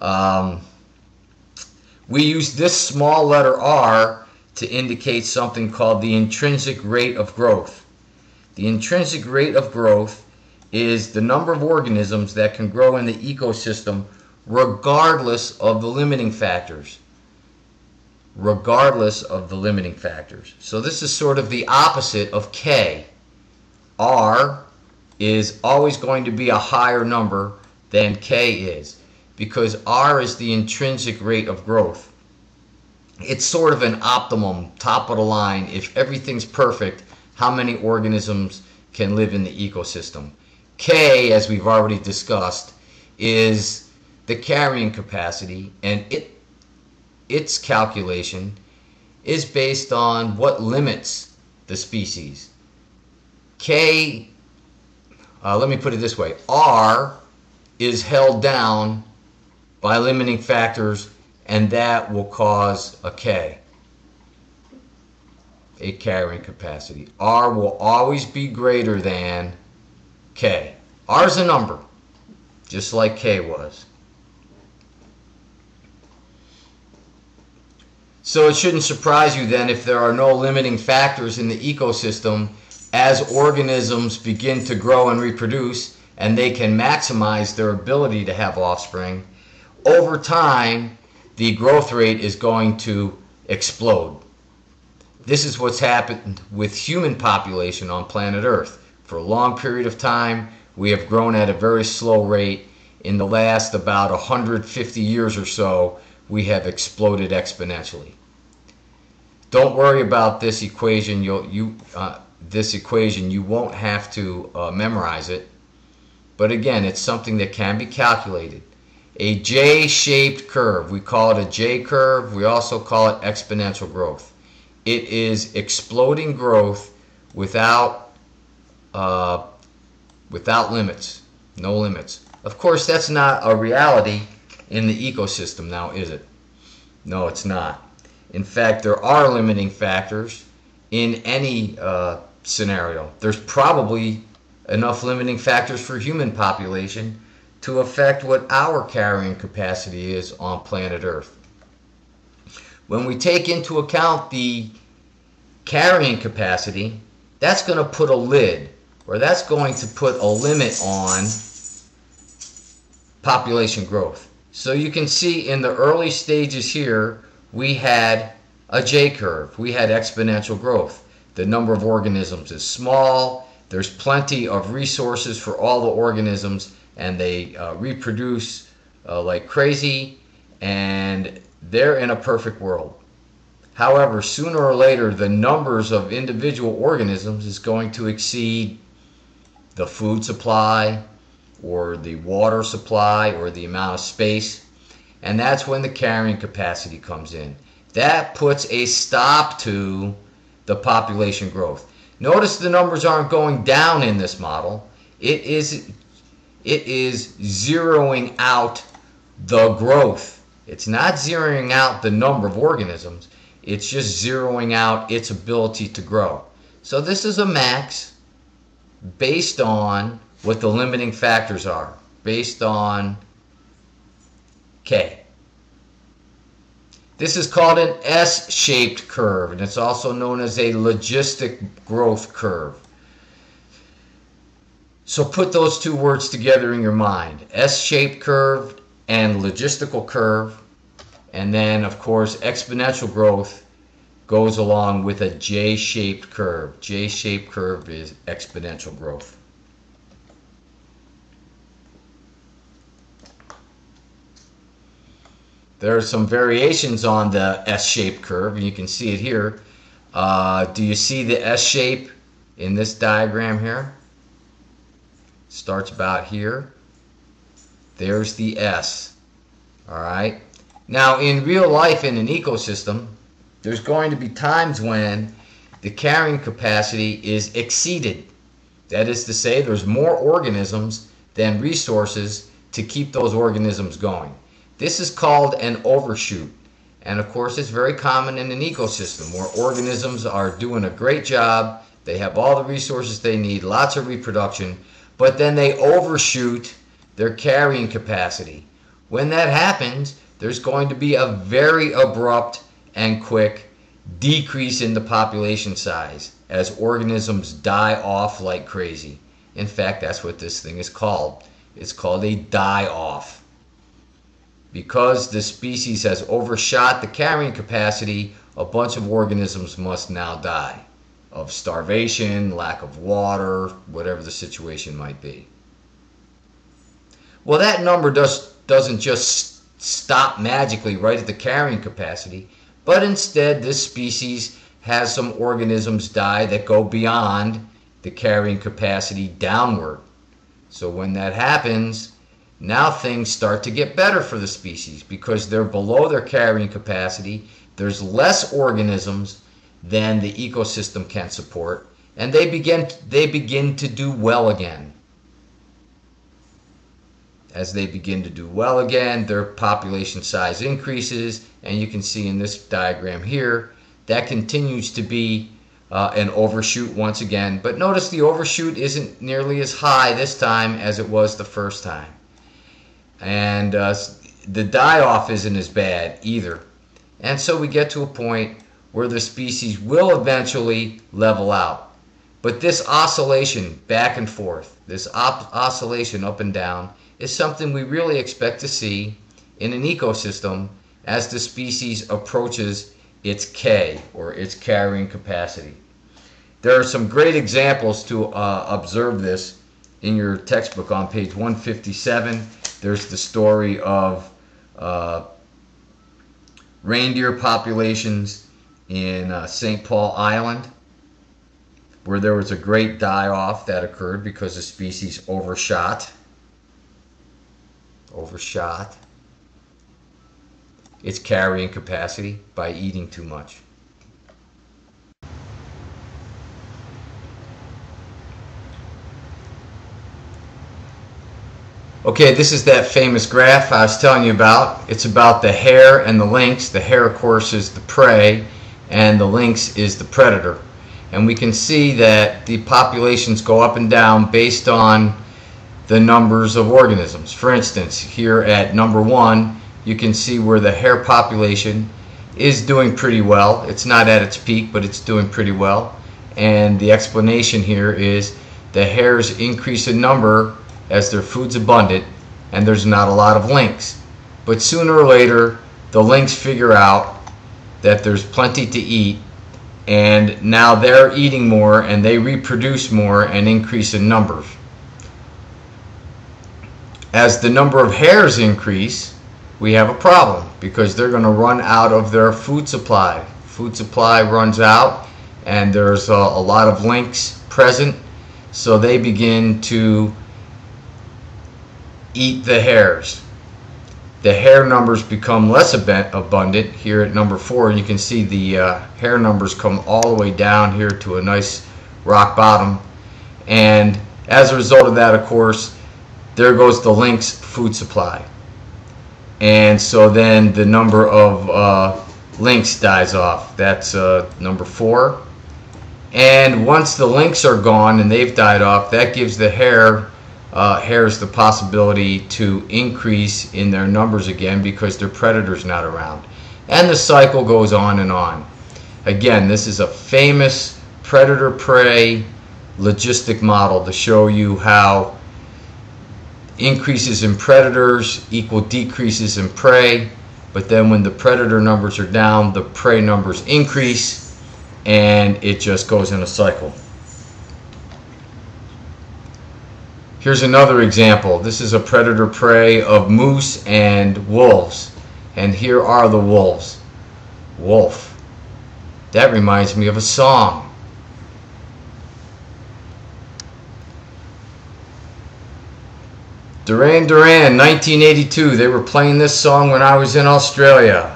Um, we use this small letter R to indicate something called the intrinsic rate of growth. The intrinsic rate of growth is the number of organisms that can grow in the ecosystem regardless of the limiting factors. Regardless of the limiting factors. So this is sort of the opposite of K. R is always going to be a higher number than K is, because R is the intrinsic rate of growth. It's sort of an optimum, top of the line. If everything's perfect, how many organisms can live in the ecosystem? K, as we've already discussed, is the carrying capacity, and its calculation is based on what limits the species. K, let me put it this way, R is held down by limiting factors, and that will cause a K, a carrying capacity. R will always be greater than K. R is a number, just like K was. So it shouldn't surprise you then if there are no limiting factors in the ecosystem as organisms begin to grow and reproduce, and they can maximize their ability to have offspring. Over time, the growth rate is going to explode. This is what's happened with human population on planet Earth. For a long period of time, we have grown at a very slow rate. In the last about 150 years or so, we have exploded exponentially. Don't worry about this equation. You won't have to memorize it. But again, it's something that can be calculated. A J-shaped curve. We call it a J curve. We also call it exponential growth. It is exploding growth without limits. No limits. Of course, that's not a reality in the ecosystem now, is it? No, it's not. In fact, there are limiting factors in any scenario. There's probably enough limiting factors for human population to affect what our carrying capacity is on planet Earth. When we take into account the carrying capacity, that's going to put a lid, or that's going to put a limit on population growth. So you can see in the early stages here, we had a J curve. We had exponential growth. The number of organisms is small. There's plenty of resources for all the organisms, and they reproduce like crazy, and they're in a perfect world. However, sooner or later, the numbers of individual organisms is going to exceed the food supply, or the water supply, or the amount of space, and that's when the carrying capacity comes in. That puts a stop to the population growth. Notice the numbers aren't going down in this model. It is zeroing out the growth. It's not zeroing out the number of organisms. It's just zeroing out its ability to grow. So this is a max based on what the limiting factors are, based on K. This is called an S-shaped curve, and it's also known as a logistic growth curve. So put those two words together in your mind, S-shaped curve and logistical curve, and then of course exponential growth goes along with a J-shaped curve. J-shaped curve is exponential growth. There are some variations on the S-shaped curve, and you can see it here. Do you see the S shape in this diagram here? Starts about here. There's the S. All right. Now, in real life in an ecosystem, there's going to be times when the carrying capacity is exceeded. That is to say, there's more organisms than resources to keep those organisms going. This is called an overshoot, and of course it's very common in an ecosystem where organisms are doing a great job, they have all the resources they need, lots of reproduction, but then they overshoot their carrying capacity. When that happens, there's going to be a very abrupt and quick decrease in the population size as organisms die off like crazy. In fact, that's what this thing is called. It's called a die-off. Because the species has overshot the carrying capacity, a bunch of organisms must now die of starvation, lack of water, whatever the situation might be. Well, that number doesn't just stop magically right at the carrying capacity, but instead this species has some organisms die that go beyond the carrying capacity downward. So when that happens, now things start to get better for the species because they're below their carrying capacity. There's less organisms than the ecosystem can support, and they begin to do well again. As they begin to do well again, their population size increases, and you can see in this diagram here that continues to be an overshoot once again. But notice the overshoot isn't nearly as high this time as it was the first time. And the die-off isn't as bad either. And so we get to a point where the species will eventually level out. But this oscillation back and forth, this oscillation up and down, is something we really expect to see in an ecosystem as the species approaches its K, or its carrying capacity. There are some great examples to observe this in your textbook on page 157. There's the story of reindeer populations in St. Paul Island, where there was a great die-off that occurred because the species overshot its carrying capacity by eating too much. Okay, this is that famous graph I was telling you about. It's about the hare and the lynx. The hare, of course, is the prey, and the lynx is the predator. And we can see that the populations go up and down based on the numbers of organisms. For instance, here at number 1, you can see where the hare population is doing pretty well. It's not at its peak, but it's doing pretty well. And the explanation here is the hares increase in number as their food's abundant and there's not a lot of lynx. But sooner or later, the lynx figure out that there's plenty to eat, and now they're eating more and they reproduce more and increase in numbers. As the number of hares increase, we have a problem because they're going to run out of their food supply. Food supply runs out and there's a lot of lynx present, so they begin to eat the hares. The hare numbers become less abundant. Here at number 4, you can see the hare numbers come all the way down here to a nice rock bottom, and as a result of that, of course, there goes the lynx food supply. And so then the number of lynx dies off. That's number 4. And once the lynx are gone and they've died off, that gives the hares the possibility to increase in their numbers again because their predator's not around. And the cycle goes on and on. Again, this is a famous predator-prey logistic model to show you how increases in predators equal decreases in prey, but then when the predator numbers are down, the prey numbers increase, and it just goes in a cycle. Here's another example. This is a predator-prey of moose and wolves, and here are the wolves. Wolf. That reminds me of a song. Duran Duran, 1982. They were playing this song when I was in Australia.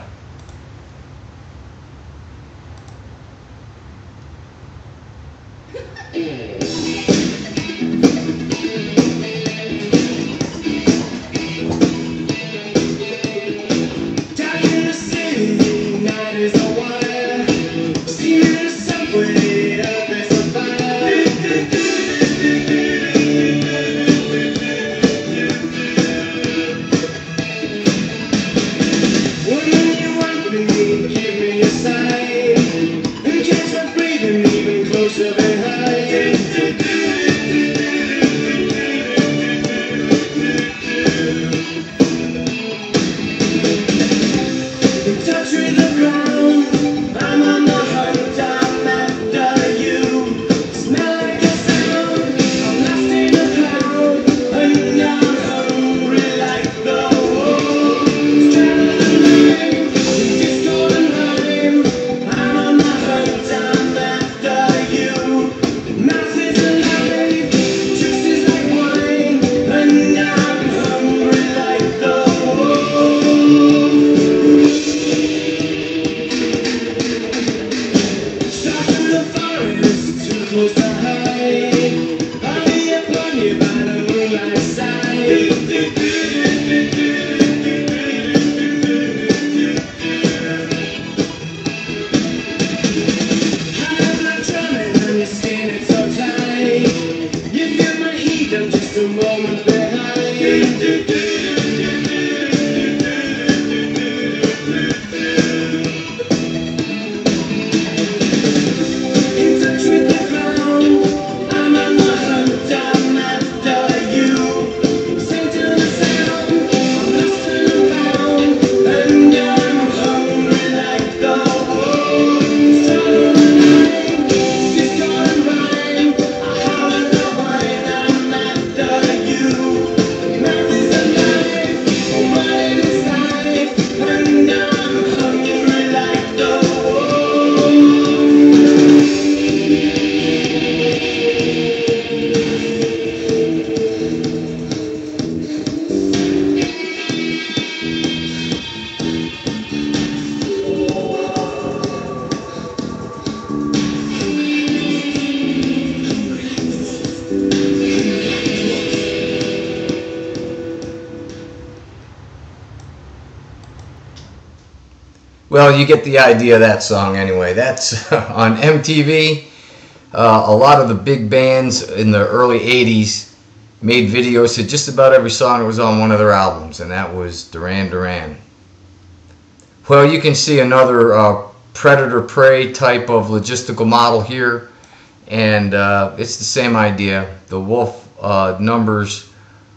Well, you get the idea of that song anyway. That's on MTV. A lot of the big bands in the early 80s made videos to just about every song that was on one of their albums, and that was Duran Duran. Well, you can see another predator-prey type of logistical model here, and it's the same idea. The wolf numbers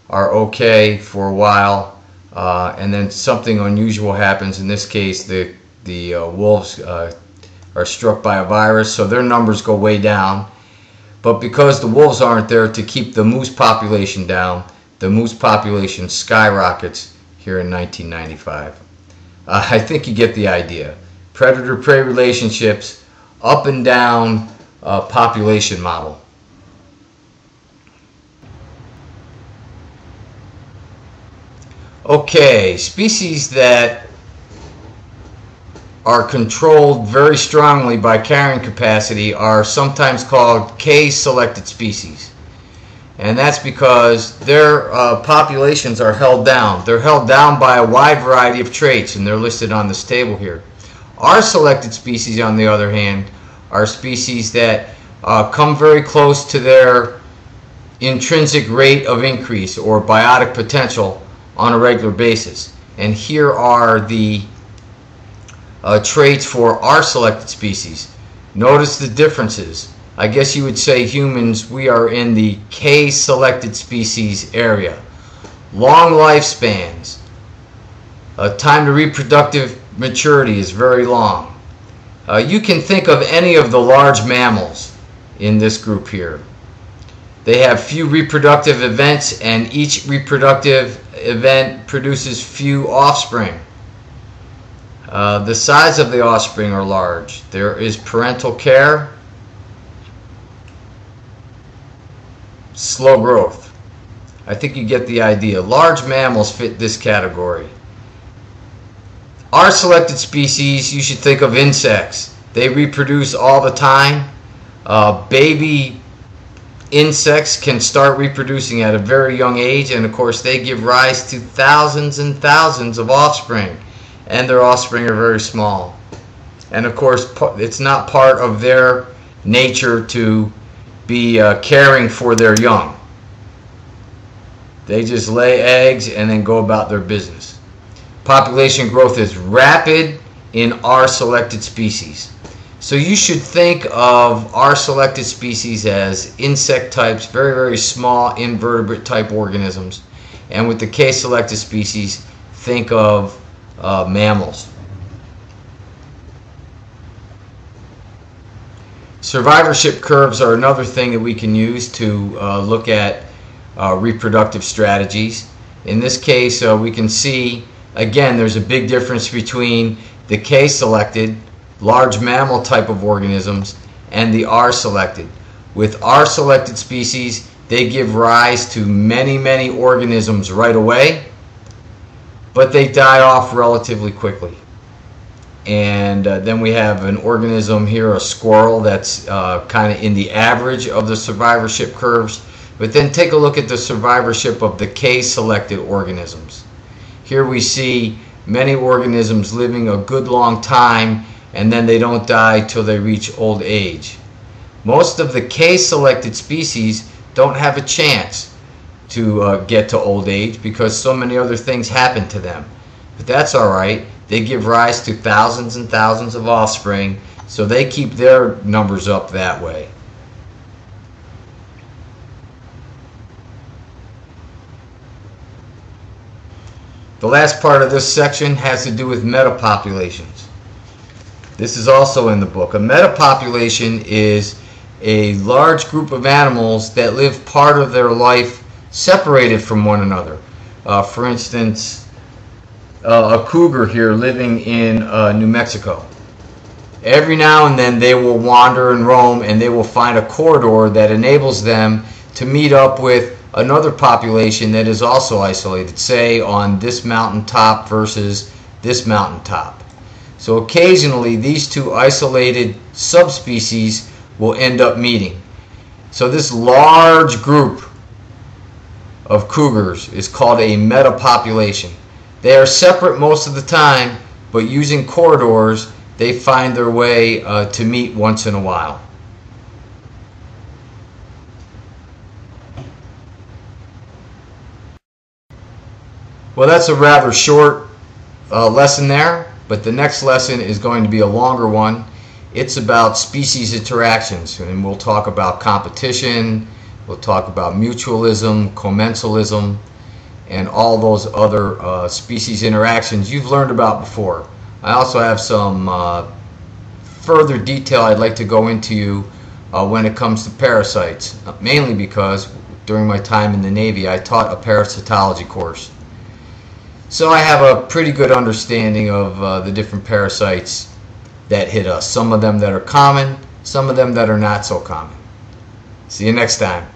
are okay for a while, and then something unusual happens. In this case, the wolves are struck by a virus, so their numbers go way down. But because the wolves aren't there to keep the moose population down, the moose population skyrockets here in 1995. I think you get the idea. Predator-prey relationships, up and down population model. Okay, species that are controlled very strongly by carrying capacity are sometimes called K-selected species. And that's because their populations are held down. They're held down by a wide variety of traits, and they're listed on this table here. R-selected species, on the other hand, are species that come very close to their intrinsic rate of increase or biotic potential on a regular basis. And here are the traits for R-selected species. Notice the differences. I guess you would say humans, we are in the K-selected species area. Long lifespans. Time to reproductive maturity is very long. You can think of any of the large mammals in this group here. They have few reproductive events, and each reproductive event produces few offspring. The size of the offspring are large. There is parental care. Slow growth. I think you get the idea. Large mammals fit this category. R-selected species, you should think of insects. They reproduce all the time. Baby insects can start reproducing at a very young age, and of course they give rise to thousands and thousands of offspring, and their offspring are very small. And of course it's not part of their nature to be caring for their young. They just lay eggs and then go about their business. Population growth is rapid in R-selected species. So you should think of R-selected species as insect types, very, very small invertebrate type organisms. And with the K-selected species, think of mammals. Survivorship curves are another thing that we can use to look at reproductive strategies. In this case, we can see, again, there's a big difference between the K-selected, large mammal type of organisms, and the R-selected. With R-selected species, they give rise to many, many organisms right away, but they die off relatively quickly. And then we have an organism here, a squirrel, that's kind of in the average of the survivorship curves. But then take a look at the survivorship of the K-selected organisms. Here we see many organisms living a good long time, and then they don't die till they reach old age. Most of the K-selected species don't have a chance to get to old age because so many other things happen to them. But that's all right. They give rise to thousands and thousands of offspring, so they keep their numbers up that way. The last part of this section has to do with metapopulations. This is also in the book. A metapopulation is a large group of animals that live part of their life separated from one another. For instance, a cougar here living in New Mexico. Every now and then they will wander and roam, and they will find a corridor that enables them to meet up with another population that is also isolated, say on this mountaintop versus this mountaintop. So occasionally these two isolated subspecies will end up meeting. So this large group of cougars is called a metapopulation. They are separate most of the time, but using corridors, they find their way to meet once in a while. Well, that's a rather short lesson there, but the next lesson is going to be a longer one. It's about species interactions, and we'll talk about competition, we'll talk about mutualism, commensalism, and all those other species interactions you've learned about before. I also have some further detail I'd like to go into when it comes to parasites, mainly because during my time in the Navy I taught a parasitology course. So I have a pretty good understanding of the different parasites that hit us. Some of them that are common, some of them that are not so common. See you next time.